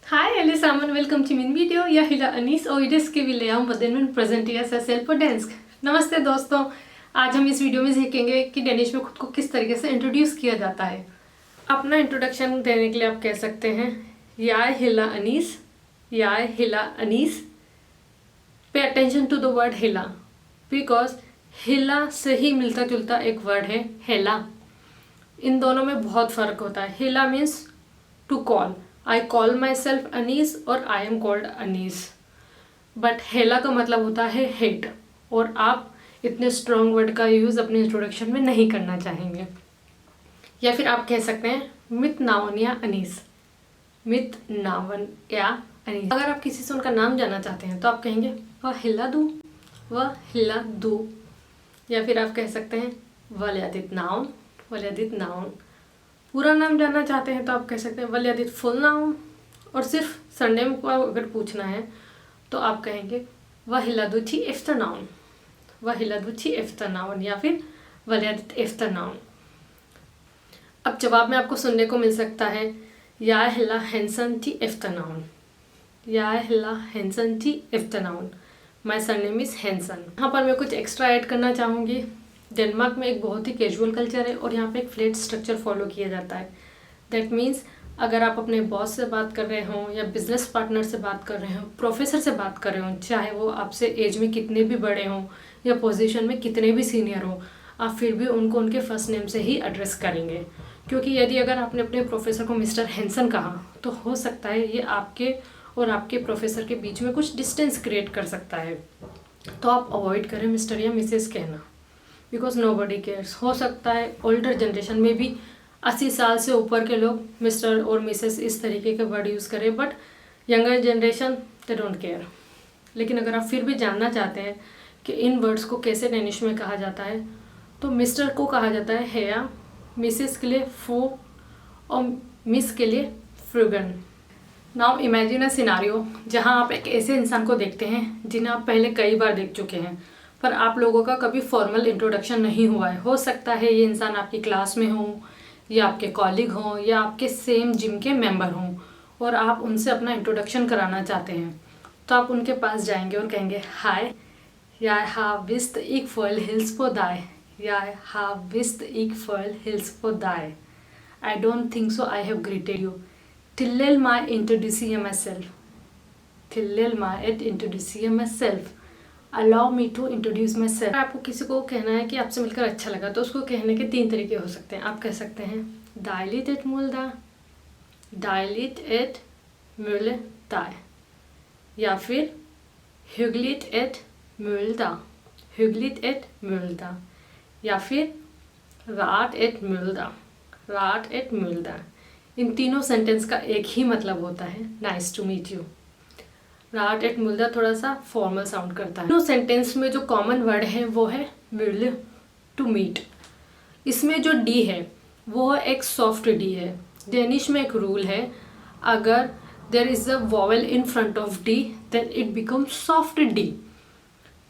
Hi allesammans, välkommen till min video. Jag heter Anis och idag ska vi lära om hvordan presentation self på डेंस्क। नमस्ते दोस्तों, आज हम इस video में सीखेंगे कि डेनिश में खुद को किस तरीके से इंट्रोड्यूस किया जाता है। अपना इंट्रोडक्शन देने के लिए आप कह सकते हैं Jag heter Anis, Jag heter Anis। Pay attention to the word हिला, बिकॉज हिला से ही मिलता जुलता एक वर्ड है हेला। इन दोनों में बहुत फ़र्क होता है। हिला means to call, I call myself Anees और I am called Anees. But हेला का मतलब होता है हेट, और आप इतने स्ट्रॉन्ग वर्ड का यूज़ अपने इंट्रोडक्शन में नहीं करना चाहेंगे। या फिर आप कह सकते हैं मित नावन या अनीस, मित नावन या अनीस। अगर आप किसी से उनका नाम जानना चाहते हैं तो आप कहेंगे वह हिला दू, वह हिला दू। या फिर आप कह सकते हैं वल्यादित नाउन, वल्यादित नाउन। पूरा नाम जानना चाहते हैं तो आप कह सकते हैं वल्यादित फुल नाउन। और सिर्फ सरनेम को अगर पूछना है तो आप कहेंगे वहिलादुची एफ्टरनाउन, वहिलादुची एफ्टरनाउन या फिर वल्यादित एफ्टरनाउन। अब जवाब में आपको सुनने को मिल सकता है या हिला हैंसन टी एफ्टरनाउन, या हिला हैंसन टी afternoon, my surname is Hanson. यहाँ पर मैं कुछ एक्स्ट्रा ऐड करना चाहूँगी। डेनमार्क में एक बहुत ही कैजुअल कल्चर है और यहाँ पे एक फ्लैट स्ट्रक्चर फॉलो किया जाता है। दैट मीन्स अगर आप अपने बॉस से बात कर रहे हों या बिजनेस पार्टनर से बात कर रहे हों, प्रोफेसर से बात कर रहे हों, चाहे वो आपसे एज में कितने भी बड़े हों या पोजीशन में कितने भी सीनियर हों, आप फिर भी उनको उनके फर्स्ट नेम से ही एड्रेस करेंगे। क्योंकि यदि अगर आपने अपने प्रोफेसर को मिस्टर हैंसन कहा तो हो सकता है ये आपके और आपके प्रोफेसर के बीच में कुछ डिस्टेंस क्रिएट कर सकता है। तो आप अवॉइड करें मिस्टर या मिसेस कहना, बिकॉज नो बडी केयर्स। हो सकता है ओल्डर जनरेशन में भी 80 साल से ऊपर के लोग मिस्टर और मिसेस इस तरीके के वर्ड यूज़ करें, but younger generation they don't care. लेकिन अगर आप फिर भी जानना चाहते हैं कि इन वर्ड्स को कैसे डेनिश में कहा जाता है तो मिस्टर को कहा जाता है हेया, मिसेस के लिए फू और मिस के लिए फ्रूगन। नाउ इमेजिन अ सिनारियो जहाँ आप एक ऐसे इंसान को देखते हैं जिन्हें आप पहले कई बार देख चुके हैं, पर आप लोगों का कभी फॉर्मल इंट्रोडक्शन नहीं हुआ है। हो सकता है ये इंसान आपकी क्लास में हो या आपके कॉलीग हों या आपके सेम जिम के मेंबर हों, और आप उनसे अपना इंट्रोडक्शन कराना चाहते हैं। तो आप उनके पास जाएंगे और कहेंगे हाय, jag har visst ik får hils på dig, jag har visst ik får hils på dig, I don't think so I have greeted you, tillåt mig introducera myself, tillåt mig introducera myself, allow me to introduce myself। आपको किसी को कहना है कि आपसे मिलकर अच्छा लगा तो उसको कहने के 3 तरीके हो सकते हैं। आप कह सकते हैं deiligt et mulda, deiligt et mulda, या फिर hyggligt et mulda, hyggligt et mulda, या फिर rart et mulda, rart et mulda। इन तीनों सेंटेंस का एक ही मतलब होता है नाइस टू मीट यू। राट एट मुल्दा थोड़ा सा फॉर्मल साउंड करता है। दोनों सेंटेंस में जो कॉमन वर्ड है वो है मुल्ले, टू मीट। इसमें जो डी है वो एक सॉफ्ट डी है। डेनिश में एक रूल है, अगर there is a vowel in front of D then it become soft D.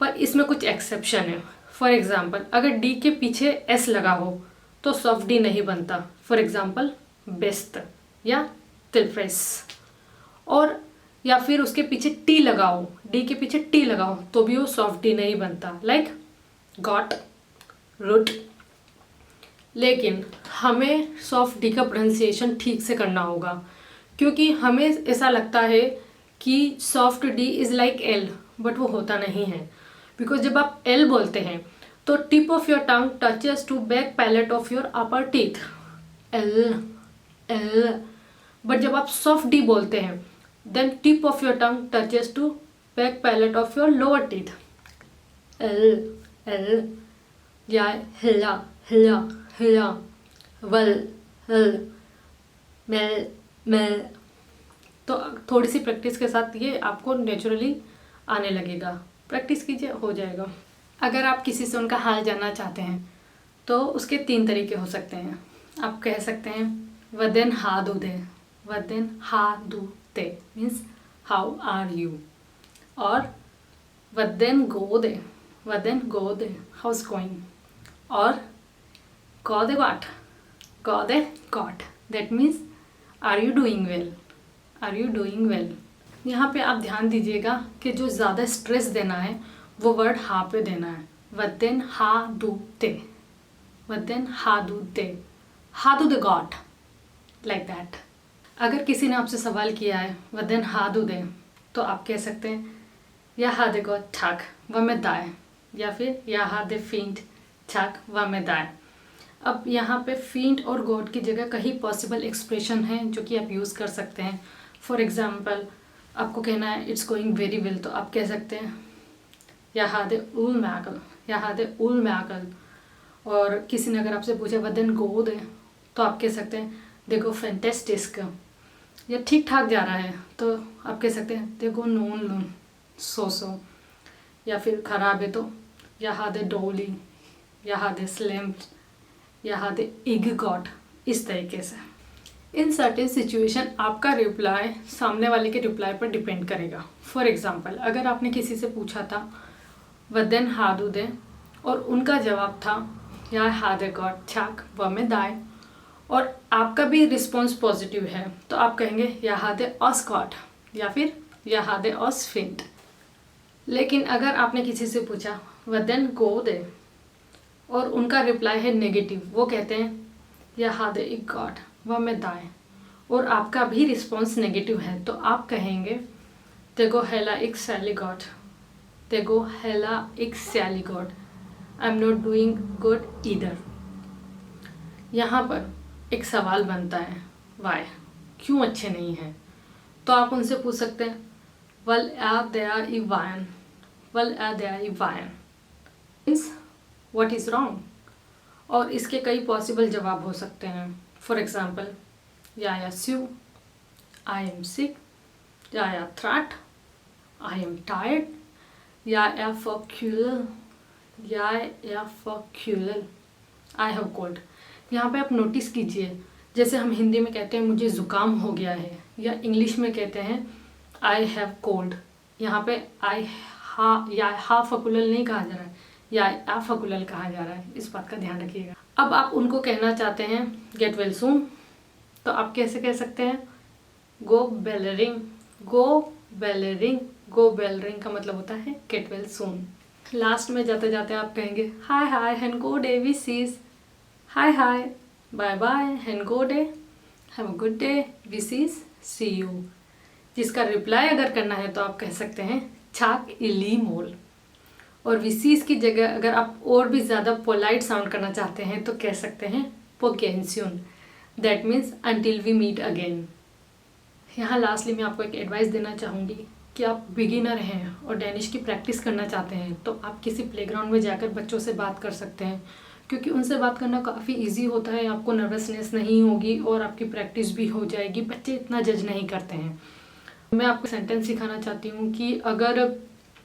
पर इसमें कुछ एक्सेप्शन है। फॉर एग्जाम्पल अगर डी के पीछे एस लगा हो तो सॉफ्ट डी नहीं बनता। फॉर एग्जाम्पल बेस्ट या तिलफ्रेस। और या फिर उसके पीछे टी लगाओ, डी के पीछे टी लगाओ तो भी वो सॉफ्ट डी नहीं बनता, लाइक गॉट, रुट। लेकिन हमें सॉफ्ट डी का प्रोनाउंसिएशन ठीक से करना होगा, क्योंकि हमें ऐसा लगता है कि soft D is like L, but वो होता नहीं है। बिकॉज जब आप एल बोलते हैं तो tip of your tongue touches to back palate of your upper teeth, L L. But जब आप सॉफ्ट डी बोलते हैं then tip of your tongue touches to back palate of your lower teeth, l l, या हिला हिला हिला, वल हल, मेल मेल। तो थोड़ी सी प्रैक्टिस के साथ ये आपको नेचुरली आने लगेगा। प्रैक्टिस कीजिए, हो जाएगा। अगर आप किसी से उनका हाल जानना चाहते हैं तो उसके 3 तरीके हो सकते हैं। आप कह सकते हैं वदेन हा दू दे, वदेन हा दू ते मीन्स हाउ आर यू, और वदेन गो दे, वदेन गो दे हाउस गोइंग, और गॉ दे गॉट दैट means are you doing well, are you doing well. यहाँ पे आप ध्यान दीजिएगा कि जो ज़्यादा स्ट्रेस देना है वो वर्ड हा पे देना है। वदेन हा दू ते, वदेन हा दू ते, हा दू दे गॉट, लाइक दैट। अगर किसी ने आपसे सवाल किया है वदेन हा दू दे, तो आप कह सकते हैं या हा दे गॉट ठाक व में दाए, या फिर या हा दे फींट ठाक व में दाए। अब यहाँ पे फींट और गॉड की जगह कई पॉसिबल एक्सप्रेशन हैं जो कि आप यूज़ कर सकते हैं। फॉर एग्जाम्पल, आपको कहना है इट्स गोइंग वेरी वेल, तो आप कह सकते हैं या हा दे उल मैकल, या हा दे उल मैकल। और किसी ने अगर आपसे पूछा वदेन गो दे, तो आप कह सकते हैं दे गो फैंटेस्टिक। या ठीक ठाक जा रहा है तो आप कह सकते हैं दे गो नोन लून सो। या फिर खराब है तो या हा दे डोली, या हा दे स्लिम्ड, या हा दे इग गॉट, इस तरीके से। इन सर्टेन सिचुएशन आपका रिप्लाई सामने वाले के रिप्लाई पर डिपेंड करेगा। फॉर एग्जाम्पल, अगर आपने किसी से पूछा था वदेन हा दू दे और उनका जवाब था या हा दे गॉट छाक व में दाए, और आपका भी रिस्पॉन्स पॉजिटिव है, तो आप कहेंगे या हा दे ऑस गॉट, या फिर या हा दे ऑस फिंट। लेकिन अगर आपने किसी से पूछा वदेन गो दे और उनका रिप्लाई है नेगेटिव, वो कहते हैं या हा दे इग गॉट व में दाए, और आपका भी रिस्पॉन्स नेगेटिव है, तो आप कहेंगे ते गो हेला इक सैली गॉट, ते गो हेला इक सैली गॉट, I am not doing good either. यहाँ पर एक सवाल बनता है वाई, क्यों अच्छे नहीं हैं? तो आप उनसे पूछ सकते हैं वल आ दया ई वायन, वल आ दया ई वायन मीन्स व्हाट इज़ रॉन्ग। और इसके कई पॉसिबल जवाब हो सकते हैं। फॉर एग्जाम्पल, या स्यू, आई एम सिक, या थ्रैट, आई एम टायर्ड, या फॉक्यूलर, या फॉक्यूलर, आई हैव कोल्ड। यहाँ पे आप नोटिस कीजिए, जैसे हम हिंदी में कहते हैं मुझे ज़ुकाम हो गया है, या इंग्लिश में कहते हैं आई हैव कोल्ड, यहाँ पे आई हा या हा फकुलल नहीं कहा जा रहा है, या आ फकुलल कहा जा रहा है, इस बात का ध्यान रखिएगा। अब आप उनको कहना चाहते हैं गेट वेल सून, तो आप कैसे कह सकते हैं गो बेलरिंग, गो बेलरिंग, गो बेलरिंग का मतलब होता है गेट वेल सून। लास्ट में जाते जाते आप कहेंगे हाय हाय हैन गो डे वी सीज, हाय हाय बाय बाय हैन गो डे हैव अ गुड डे वी सीज सी यू। जिसका रिप्लाई अगर करना है तो आप कह सकते हैं छाक इली मोल। और विसीज की जगह अगर आप और भी ज़्यादा पोलाइट साउंड करना चाहते हैं तो कह सकते हैं पोकेंस्यून, that means until we meet again. यहाँ लास्टली मैं आपको एक एडवाइस देना चाहूँगी कि आप बिगिनर हैं और डेनिश की प्रैक्टिस करना चाहते हैं तो आप किसी प्लेग्राउंड में जाकर बच्चों से बात कर सकते हैं, क्योंकि उनसे बात करना काफ़ी इजी होता है, आपको नर्वसनेस नहीं होगी और आपकी प्रैक्टिस भी हो जाएगी। बच्चे इतना जज नहीं करते हैं। मैं आपको सेंटेंस सिखाना चाहती हूँ कि अगर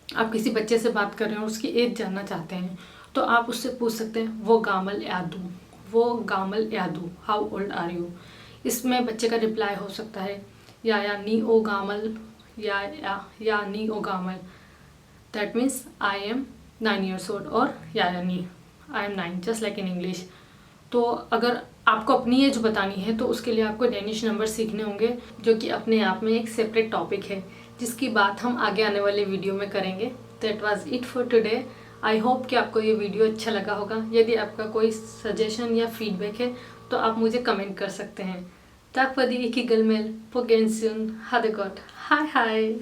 आप किसी बच्चे से बात कर रहे हैं और उसकी एज जानना चाहते हैं तो आप उससे पूछ सकते हैं वो गामल यादू, वो गामल यादू, हाउ ओल्ड आर यू। इसमें बच्चे का रिप्लाई हो सकता है या नी ओ गामल, या नी ओ गामल, that means I am 9 years old, और या नी I am 9, just like in English. तो अगर आपको अपनी एज बतानी है तो उसके लिए आपको डेनिश नंबर सीखने होंगे, जो कि अपने आप में एक सेपरेट टॉपिक है जिसकी बात हम आगे आने वाले वीडियो में करेंगे। That was it for today. I hope कि आपको ये वीडियो अच्छा लगा होगा। यदि आपका कोई सजेशन या फीडबैक है तो आप मुझे कमेंट कर सकते हैं। ताक फदी इकी गलमेल पोगेंसियन हादे गॉट, हाय हाय।